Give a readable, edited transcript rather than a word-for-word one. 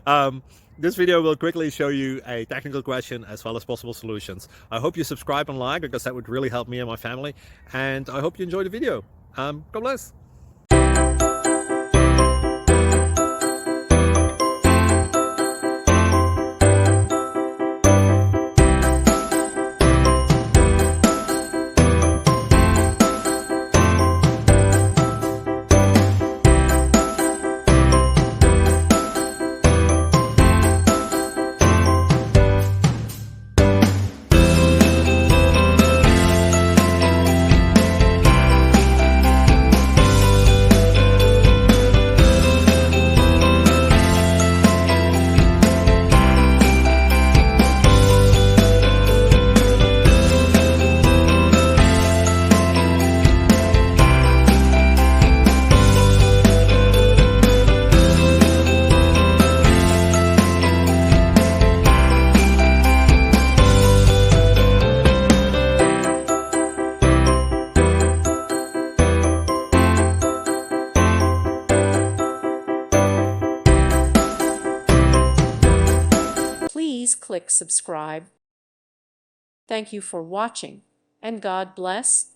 um, this video will quickly show you a technical question as well as possible solutions. I hope you subscribe and like, because that would really help me and my family. And I hope you enjoy the video. God bless. Please click subscribe. Thank you for watching, and God bless.